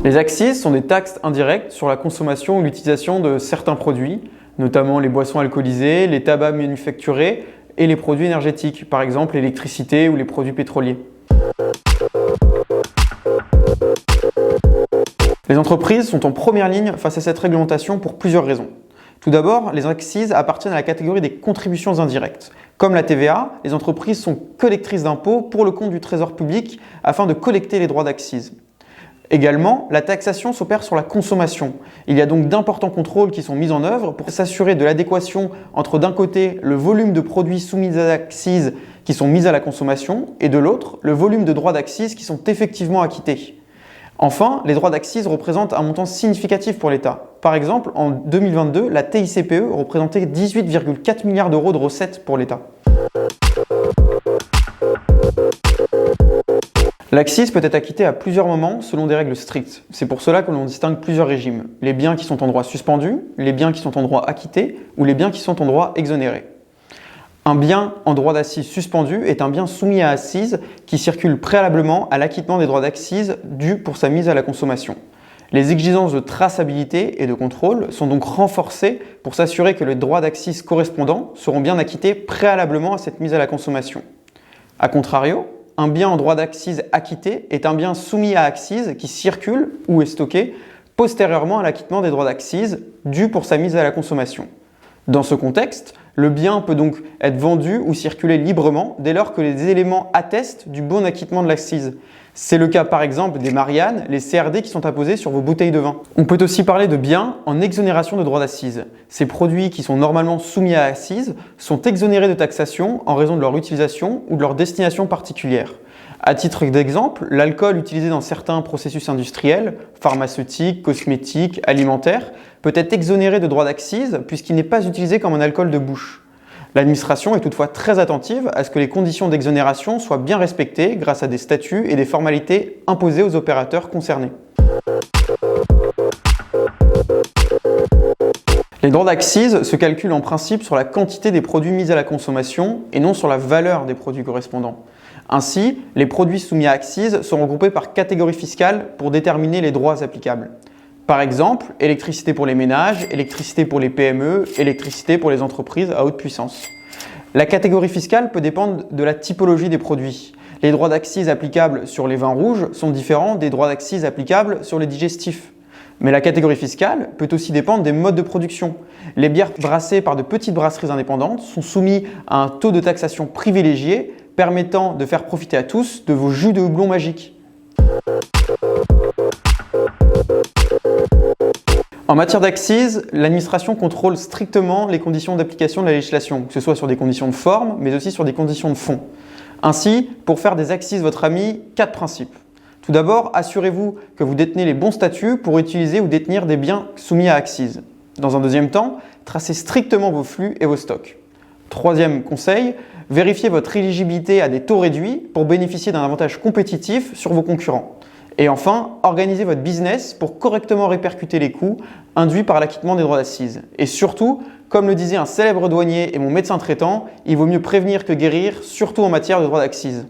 Les accises sont des taxes indirectes sur la consommation ou l'utilisation de certains produits, notamment les boissons alcoolisées, les tabacs manufacturés et les produits énergétiques, par exemple l'électricité ou les produits pétroliers. Les entreprises sont en première ligne face à cette réglementation pour plusieurs raisons. Tout d'abord, les accises appartiennent à la catégorie des contributions indirectes. Comme la TVA, les entreprises sont collectrices d'impôts pour le compte du Trésor public afin de collecter les droits d'accises. Également, la taxation s'opère sur la consommation. Il y a donc d'importants contrôles qui sont mis en œuvre pour s'assurer de l'adéquation entre d'un côté le volume de produits soumis à l'accise qui sont mis à la consommation et de l'autre le volume de droits d'accises qui sont effectivement acquittés. Enfin, les droits d'accises représentent un montant significatif pour l'État. Par exemple, en 2022, la TICPE représentait 18,4 milliards d'euros de recettes pour l'État. L'accise peut être acquittée à plusieurs moments selon des règles strictes. C'est pour cela que l'on distingue plusieurs régimes. Les biens qui sont en droit suspendu, les biens qui sont en droit acquitté ou les biens qui sont en droit exonéré. Un bien en droit d'accise suspendu est un bien soumis à accise qui circule préalablement à l'acquittement des droits d'accise dus pour sa mise à la consommation. Les exigences de traçabilité et de contrôle sont donc renforcées pour s'assurer que les droits d'accise correspondants seront bien acquittés préalablement à cette mise à la consommation. A contrario, un bien en droit d'accise acquitté est un bien soumis à accise qui circule ou est stocké postérieurement à l'acquittement des droits d'accise dus pour sa mise à la consommation. Dans ce contexte, le bien peut donc être vendu ou circuler librement dès lors que les éléments attestent du bon acquittement de l'accise. C'est le cas par exemple des Marianne, les CRD qui sont apposés sur vos bouteilles de vin. On peut aussi parler de biens en exonération de droits d'accise. Ces produits qui sont normalement soumis à accise sont exonérés de taxation en raison de leur utilisation ou de leur destination particulière. À titre d'exemple, l'alcool utilisé dans certains processus industriels, pharmaceutiques, cosmétiques, alimentaires, peut être exonéré de droits d'accise puisqu'il n'est pas utilisé comme un alcool de bouche. L'administration est toutefois très attentive à ce que les conditions d'exonération soient bien respectées grâce à des statuts et des formalités imposées aux opérateurs concernés. Les droits d'accise se calculent en principe sur la quantité des produits mis à la consommation et non sur la valeur des produits correspondants. Ainsi, les produits soumis à accise sont regroupés par catégorie fiscale pour déterminer les droits applicables. Par exemple, électricité pour les ménages, électricité pour les PME, électricité pour les entreprises à haute puissance. La catégorie fiscale peut dépendre de la typologie des produits. Les droits d'accise applicables sur les vins rouges sont différents des droits d'accise applicables sur les digestifs. Mais la catégorie fiscale peut aussi dépendre des modes de production. Les bières brassées par de petites brasseries indépendantes sont soumises à un taux de taxation privilégié permettant de faire profiter à tous de vos jus de houblon magiques. En matière d'accise, l'administration contrôle strictement les conditions d'application de la législation, que ce soit sur des conditions de forme, mais aussi sur des conditions de fond. Ainsi, pour faire des accises votre ami, 4 principes. Tout d'abord, assurez-vous que vous détenez les bons statuts pour utiliser ou détenir des biens soumis à accise. Dans un deuxième temps, tracez strictement vos flux et vos stocks. Troisième conseil, vérifiez votre éligibilité à des taux réduits pour bénéficier d'un avantage compétitif sur vos concurrents. Et enfin, organisez votre business pour correctement répercuter les coûts induits par l'acquittement des droits d'accise. Et surtout, comme le disait un célèbre douanier et mon médecin traitant, il vaut mieux prévenir que guérir, surtout en matière de droits d'accise.